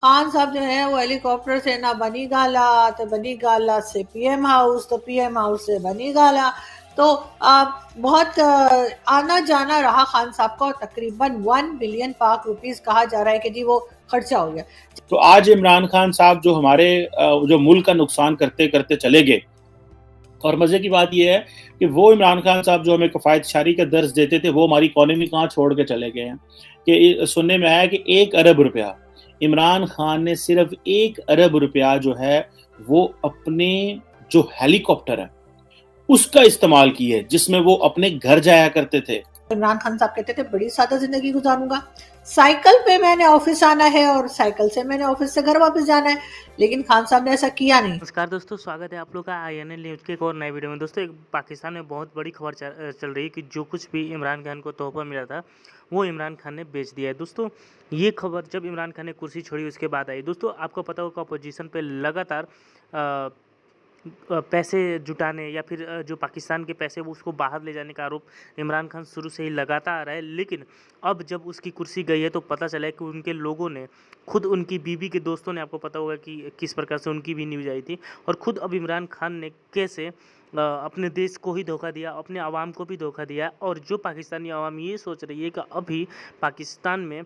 खान साहब जो है वो हेलीकॉप्टर से ना बनी गाला तो बनी गाला से पीएम हाउस, तो पीएम हाउस से बनी गाला। तो बहुत आना जाना रहा खान साहब का, और तकरीबन 1 बिलियन पाक रुपीस कहा जा रहा है कि जी वो खर्चा हो गया। तो आज इमरान खान साहब जो हमारे जो मुल्क का नुकसान करते करते चले गए, और मजे की बात यह है कि वो इमरान खान साहब जो हमें कफायत शारी का दर्ज देते थे, वो हमारी इकोनॉमी कहाँ छोड़ के चले गए हैं। कि सुनने में आया कि 1 अरब रुपया इमरान खान ने, सिर्फ 1 अरब रुपया जो है वो अपने जो हेलीकॉप्टर है उसका इस्तेमाल की है, जिसमें वो अपने घर जाया करते थे। इमरान खान साहब कहते थे बड़ी सादा जिंदगी गुजारूंगा, साइकिल पे मैंने ऑफिस आना है और साइकिल से मैंने ऑफिस से घर वापस जाना है, लेकिन खान साहब ने ऐसा किया नहीं। नमस्कार दोस्तों, स्वागत है आप लोग का INL न्यूज़ के एक और नए वीडियो में। दोस्तों, एक पाकिस्तान में बहुत बड़ी खबर चल रही है कि जो कुछ भी इमरान खान को तोहफा मिला था वो इमरान खान ने बेच दिया है। दोस्तों, ये खबर जब इमरान खान ने कुर्सी छोड़ी उसके बाद आई। दोस्तों, आपको पता होगा अपोजिशन पे लगातार पैसे जुटाने या फिर जो पाकिस्तान के पैसे वो उसको बाहर ले जाने का आरोप इमरान खान शुरू से ही लगाता आ रहा है। लेकिन अब जब उसकी कुर्सी गई है तो पता चला है कि उनके लोगों ने, खुद उनकी बीवी के दोस्तों ने, आपको पता होगा कि किस प्रकार से उनकी भी न्यूज़ आई थी, और खुद अब इमरान खान ने कैसे अपने देश को ही धोखा दिया, अपने आवाम को भी धोखा दिया। और जो पाकिस्तानी आवाम ये सोच रही है कि अभी पाकिस्तान में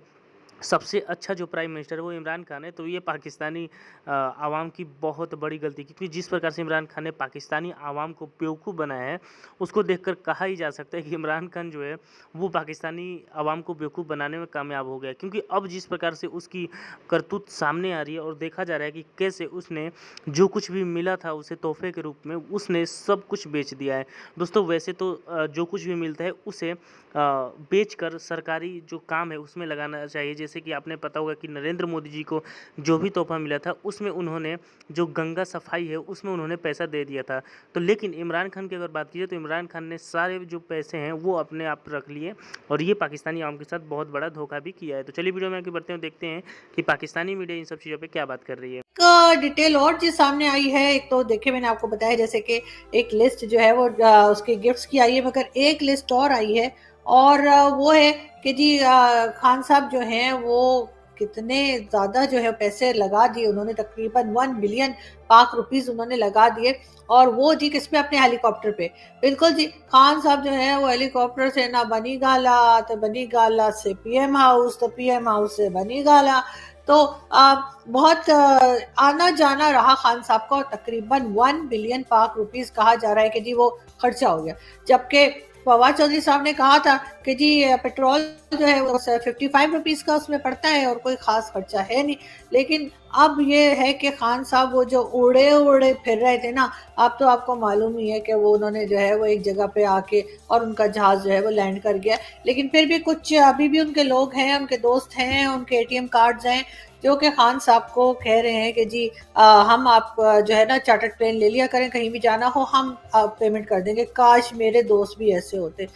सबसे अच्छा जो प्राइम मिनिस्टर है वो इमरान खान है, तो ये पाकिस्तानी आवाम की बहुत बड़ी गलती, क्योंकि जिस प्रकार से इमरान खान ने पाकिस्तानी आवाम को बेवकूफ़ बनाया है उसको देखकर कहा ही जा सकता है कि इमरान खान जो है वो पाकिस्तानी आवाम को बेवकूफ़ बनाने में कामयाब हो गया। क्योंकि अब जिस प्रकार से उसकी करतूत सामने आ रही है और देखा जा रहा है कि कैसे उसने जो कुछ भी मिला था उसे तोहफे के रूप में उसने सब कुछ बेच दिया है। दोस्तों, वैसे तो जो कुछ भी मिलता है उसे बेचकर सरकारी जो काम है उसमें लगाना चाहिए। जैसे कि आपने पता होगा कि नरेंद्र मोदी जी को जो भी तोहफा मिला था उसमें उन्होंने जो गंगा सफाई है उसमें उन्होंने पैसा दे दिया था। तो लेकिन इमरान खान की अगर बात की जाए तो इमरान खान ने सारे जो पैसे हैं वो अपने आप रख लिए, और ये पाकिस्तानी आवाम के साथ बहुत बड़ा धोखा भी किया है। तो चलिए वीडियो में आगे बढ़ते हैं, देखते हैं कि पाकिस्तानी मीडिया इन सब चीज़ों पर क्या बात कर रही है। डिटेल और चीज सामने आई है। एक तो देखिए, मैंने आपको बताया जैसे कि एक लिस्ट जो है वो उसके गिफ्ट्स की आई है, मगर एक लिस्ट और आई है, और वो है कि जी खान साहब जो हैं वो कितने ज्यादा जो है पैसे लगा दिए उन्होंने, तकरीबन 1 बिलियन पाक रुपीस उन्होंने लगा दिए, और वो जी किस पे, अपने हेलीकॉप्टर पे। बिल्कुल जी, खान साहब जो है वो हेलीकॉप्टर से ना बनी गाला तो बनी गाला से पीएम हाउस, तो पीएम हाउस से बनी गाला। तो बहुत आना जाना रहा खान साहब का, और तकरीबन 1 बिलियन पाक रुपीस कहा जा रहा है कि जी वो खर्चा हो गया। जबकि फवाद चौधरी साहब ने कहा था कि जी पेट्रोल जो है वो 55 रुपीस का उसमें पड़ता है और कोई खास खर्चा है नहीं। लेकिन अब ये है कि खान साहब वो जो उड़े उड़े फिर रहे थे ना, अब तो आपको मालूम ही है कि वो उन्होंने जो है वो एक जगह पे आके और उनका जहाज जो है वो लैंड कर गया। लेकिन फिर भी कुछ अभी भी उनके लोग हैं, उनके दोस्त हैं, उनके ATM कार्ड्स हैं, जो कि खान साहब को कह रहे हैं कि जी हम आप जो है ना चार्टर्ड प्लेन ले लिया करें, कहीं भी जाना हो हम पेमेंट कर देंगे। काश मेरे दोस्त भी ऐसे होते।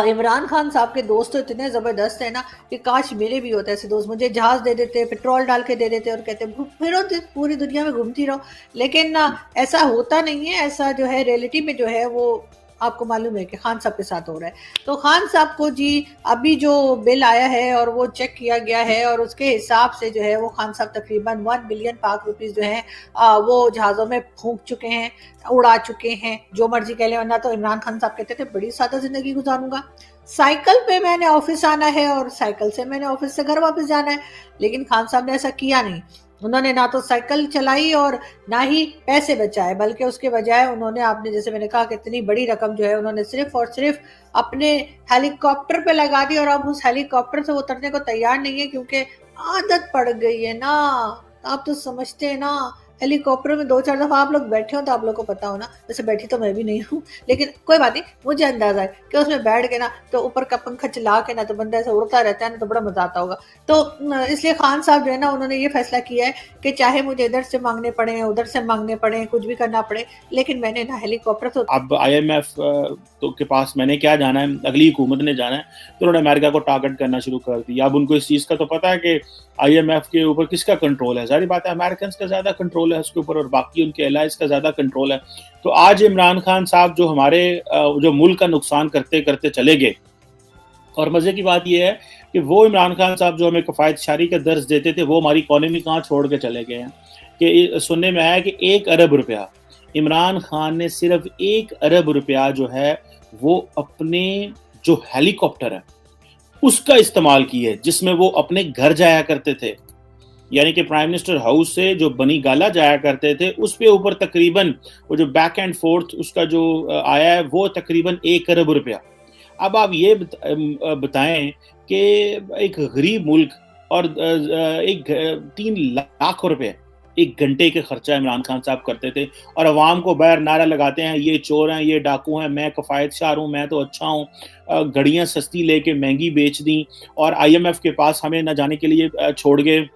इमरान खान साहब के दोस्त तो इतने ज़बरदस्त है ना कि काश मेरे भी होते ऐसे दोस्त, मुझे जहाज दे देते, पेट्रोल डाल के दे देते और कहते फिरो पूरी दुनिया में घूमती रहो। लेकिन ऐसा होता नहीं है। ऐसा जो है रियलिटी में जो है वो आपको मालूम है कि खान साहब के साथ हो रहा है। तो खान साहब को जी अभी जो बिल आया है और वो चेक किया गया है, और उसके हिसाब से जो है वो खान साहब तकरीबन 1 बिलियन पाक रुपीस जो है वो जहाज़ों में फूंक चुके हैं, उड़ा चुके हैं, जो मर्जी कह ले। वरना तो इमरान खान साहब कहते थे बड़ी सादा जिंदगी गुजारूंगा, साइकिल पे मैंने ऑफिस आना है और साइकिल से मैंने ऑफिस से घर वापस जाना है, लेकिन खान साहब ने ऐसा किया नहीं। उन्होंने ना तो साइकिल चलाई और ना ही पैसे बचाए, बल्कि उसके बजाय उन्होंने, आपने जैसे मैंने कहा कि इतनी बड़ी रकम जो है उन्होंने सिर्फ और सिर्फ अपने हेलीकॉप्टर पे लगा दी, और अब उस हेलीकॉप्टर से उतरने को तैयार नहीं है, क्योंकि आदत पड़ गई है ना। आप तो समझते हैं ना, हेलीकॉप्टर में 2-4 दफा आप लोग बैठे हो तो आप लोग को पता हो ना। वैसे बैठी तो मैं भी नहीं हूँ, लेकिन कोई बात नहीं, मुझे अंदाजा है कि उसमें बैठ के ना तो ऊपर का पंखा चला के ना तो बंदा ऐसा उड़ता रहता है ना, तो बड़ा मजा आता होगा। तो इसलिए खान साहब जो है ना उन्होंने ये फैसला किया है कि चाहे मुझे इधर से मांगने पड़े, उधर से मांगने पड़े, कुछ भी करना पड़े, लेकिन मैंने ना हेलीकॉप्टर तो अब IMF तो के पास मैंने क्या जाना है, अगली हुकूमत ने जाना है, तो उन्होंने अमेरिका को टारगेट करना शुरू कर दिया। अब उनको इस चीज़ का तो पता है कि IMF के ऊपर किसका कंट्रोल है। सारी बात है, अमेरिकन का ज़्यादा कंट्रोल है उसके ऊपर, और बाकी उनके एलाइज का ज़्यादा कंट्रोल है। तो आज इमरान खान साहब जो हमारे जो मुल्क का नुकसान करते करते चले गए, और मज़े की बात यह है कि वो इमरान खान साहब जो हमें कफ़ायतशारी का दर्ज देते थे वो हमारी इकॉनमी कहाँ छोड़ के चले गए हैं। कि सुनने में आया कि 1 अरब रुपया इमरान खान ने सिर्फ 1 अरब रुपया जो है वो अपने जो हेलीकॉप्टर है उसका इस्तेमाल किया है, जिसमें वो अपने घर जाया करते थे, यानी कि प्राइम मिनिस्टर हाउस से जो बनी गाला जाया करते थे उस पे ऊपर तकरीबन वो जो बैक एंड फोर्थ उसका जो आया है वो तकरीबन 1 अरब रुपया। अब आप ये बताएं कि एक गरीब मुल्क और एक 3 लाख रुपए 1 घंटे के खर्चा इमरान खान साहब करते थे और अवाम को बाहर नारा लगाते हैं ये चोर हैं, ये डाकू हैं, मैं कफ़ायतशार हूँ, मैं तो अच्छा हूँ। घड़ियाँ सस्ती लेके महंगी बेच दी और IMF के पास हमें न जाने के लिए छोड़ गए।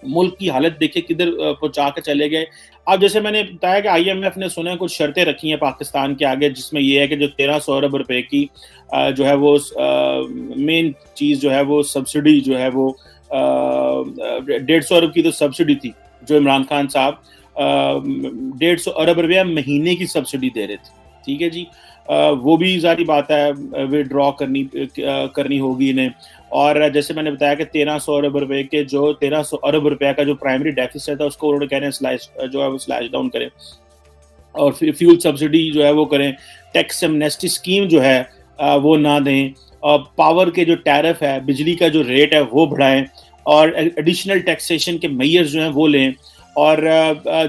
मुल्क की हालत देखिए किधर पहुंचा के चले गए। अब जैसे मैंने बताया कि IMF ने सुने कुछ शर्तें रखी हैं पाकिस्तान के आगे, जिसमें ये है कि जो 1300 अरब रुपए की जो है वो मेन चीज़ जो है वो सब्सिडी जो है वो 150 अरब की तो सब्सिडी थी जो इमरान खान साहब 150 अरब रुपया महीने की सब्सिडी दे रहे थे। ठीक है जी, वो भी जारी बात है विड्रॉ करनी होगी इन्हें। और जैसे मैंने बताया कि 1300 अरब रुपए के जो 1300 अरब रुपए का जो प्राइमरी डेफिसिट है उसको उन्होंने कह रहे हैं जो है वो स्लैश डाउन करें और फ्यूल सब्सिडी जो है वो करें, टैक्स एमनेस्टी स्कीम जो है वो ना दें, पावर के जो टैरिफ है, बिजली का जो रेट है वो बढ़ाएं और एडिशनल टैक्सेशन के मेयर्स जो हैं वो लें और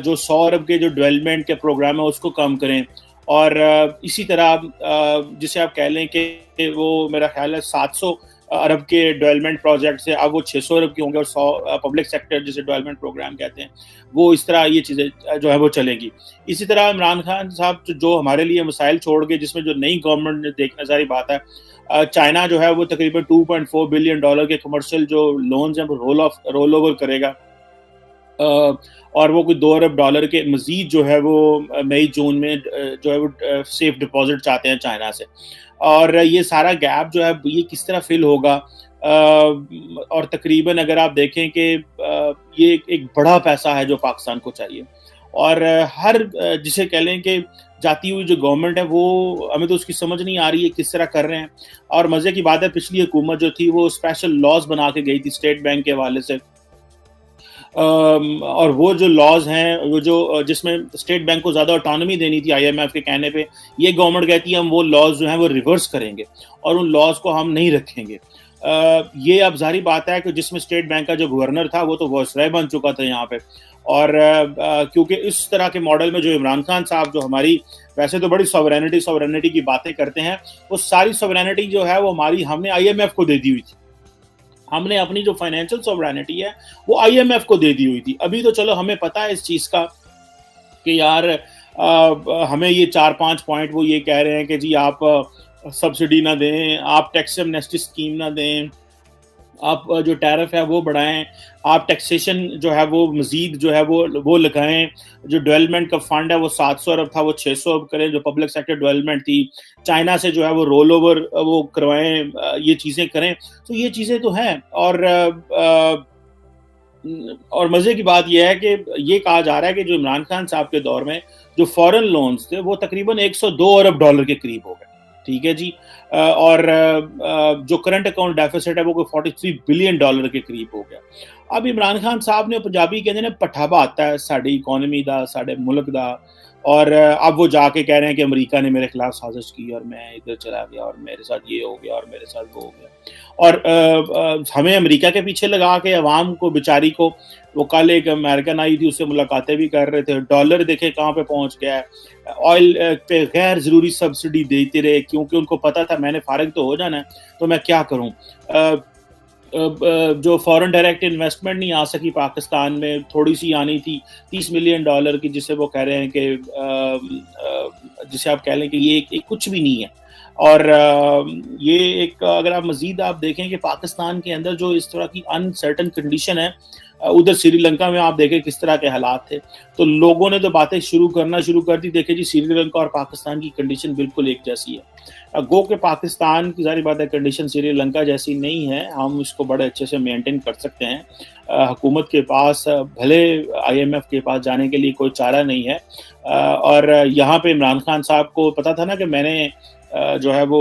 जो 100 अरब के जो डेवलपमेंट के प्रोग्राम है उसको कम करें। और इसी तरह जिसे आप कह लें कि वो मेरा ख्याल है 700 अरब के डेवलपमेंट प्रोजेक्ट से अब वो 600 अरब के होंगे और 100 पब्लिक सेक्टर जिसे डेवलपमेंट प्रोग्राम कहते हैं वो इस तरह ये चीज़ें जो है वो चलेंगी। इसी तरह इमरान खान साहब जो हमारे लिए मसाइल छोड़ गए, जिसमें जो नई गवर्नमेंट ने देखना सारी बात है, चाइना जो है वो तकरीबन $2.4 बिलियन के कमर्शियल जो लोन्स हैं वो रोल ओवर करेगा और वो कोई $2 अरब के मजीद जो है वो मई जून में जो है वो सेफ डिपॉजिट चाहते हैं चाइना से। और ये सारा गैप जो है ये किस तरह फिल होगा और तकरीबन अगर आप देखें कि ये एक बड़ा पैसा है जो पाकिस्तान को चाहिए और हर जिसे कह लें कि जाती हुई जो गवर्नमेंट है वो हमें तो उसकी समझ नहीं आ रही है किस तरह कर रहे हैं। और मज़े की बात है पिछली हुकूमत जो थी वो स्पेशल लॉज बना के गई थी स्टेट बैंक के हवाले से और वो जो लॉज हैं वो जो जिसमें स्टेट बैंक को ज़्यादा ऑटोनॉमी देनी थी IMF के कहने पे, ये गवर्नमेंट कहती है हम वो लॉज जो हैं वो रिवर्स करेंगे और उन लॉज को हम नहीं रखेंगे। ये अब जारी बात है कि जिसमें स्टेट बैंक का जो गवर्नर था वो तो वॉइसराय बन चुका था यहाँ पे और क्योंकि इस तरह के मॉडल में जो इमरान खान साहब जो हमारी वैसे तो बड़ी सॉवरेनिटी की बातें करते हैं, वो सारी सॉवरेनिटी जो है वो हमने IMF को दे दी हुई थी। हमने अपनी जो फाइनेंशियल सॉवरेनिटी है वो IMF को दे दी हुई थी। अभी तो चलो हमें पता है इस चीज़ का कि यार हमें ये 4-5 पॉइंट वो ये कह रहे हैं कि जी आप सब्सिडी ना दें, आप टैक्स एमनेस्टी स्कीम ना दें, आप जो टैरिफ है वो बढ़ाएं, आप टैक्सेशन जो है वो मजीद जो है वो लगाएं, जो डेवलपमेंट का फंड है वो 700 अरब था वो 600 अरब करें, जो पब्लिक सेक्टर डेवलपमेंट थी चाइना से जो है वो रोल ओवर वो करवाएं, ये चीज़ें करें। तो ये चीज़ें तो हैं और मज़े की बात यह है कि ये कहा जा रहा है कि जो इमरान खान साहब के दौर में जो फॉरेन लोन्स थे वो तकरीबन 102 अरब डॉलर के करीब हो गए। ठीक है जी, और जो करंट अकाउंट डेफिसिट है वो कोई 43 बिलियन डॉलर के करीब हो गया। अब इमरान खान साहब ने पंजाबी कहते हैं पठाबा आता है साड़ी इकोनॉमी दा, साढ़े मुल्क दा, और अब वो जाके कह रहे हैं कि अमेरिका ने मेरे खिलाफ साजिश की और मैं इधर चला गया और मेरे साथ ये हो गया और मेरे साथ वो हो गया और हमें अमेरिका के पीछे लगा के अवाम को बेचारी को, वो कल एक अमेरिकन आई थी उससे मुलाकातें भी कर रहे थे, डॉलर देखे कहाँ पे पहुंच गया है, ऑयल पे गैर ज़रूरी सब्सिडी देते रहे क्योंकि उनको पता था मैंने फारिग तो हो जाना है तो मैं क्या करूं। जो फॉरेन डायरेक्ट इन्वेस्टमेंट नहीं आ सकी पाकिस्तान में, थोड़ी सी आनी थी $30 मिलियन की, जिसे वो कह रहे हैं कि जिसे आप कह लें कि ये एक कुछ भी नहीं है। और ये एक अगर आप मज़ीद आप देखें कि पाकिस्तान के अंदर जो इस तरह की अनसर्टन कंडीशन है, उधर श्रीलंका में आप देखें किस तरह के हालात थे, तो लोगों ने तो बातें शुरू कर दी। देखें जी श्रीलंका और पाकिस्तान की कंडीशन बिल्कुल एक जैसी है। गो के पाकिस्तान की सारी बात है कंडीशन श्रीलंका जैसी नहीं है, हम इसको बड़े अच्छे से मेंटेन कर सकते हैं। हुकूमत के पास भले IMF के पास जाने के लिए कोई चारा नहीं है और यहाँ पे इमरान खान साहब को पता था ना कि मैंने जो है वो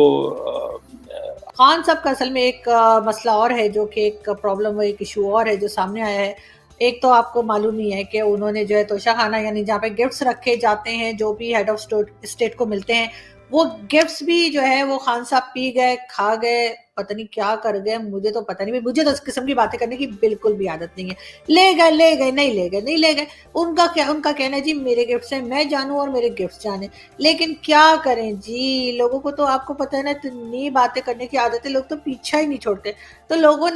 खान साहब का असल में एक मसला और है, जो कि एक प्रॉब्लम, एक इशू और है जो सामने आया है। एक तो आपको मालूम ही है कि उन्होंने जो है तोशाखाना, यानी जहाँ पे गिफ्ट्स रखे जाते हैं जो भी हेड ऑफ स्टेट को मिलते हैं, वो गिफ्ट्स भी जो है वो खान साहब पी गए, खा गए, पता नहीं क्या कर गए, मुझे तो पता नहीं। मुझे तो इस किस्म की बातें करने की बिल्कुल भी आदत नहीं है। ले गए, नहीं ले गए, नहीं ले गए। उनका कहना है जी मेरे गिफ्ट्स हैं, मैं जानूं और मेरे गिफ्ट्स जाने। लेकिन क्या करें जी, लोगों को तो आपको पता है ना, इतनी बातें करने की आदत है, लोग तो पीछा ही नहीं छोड़ते। तो लोगों ने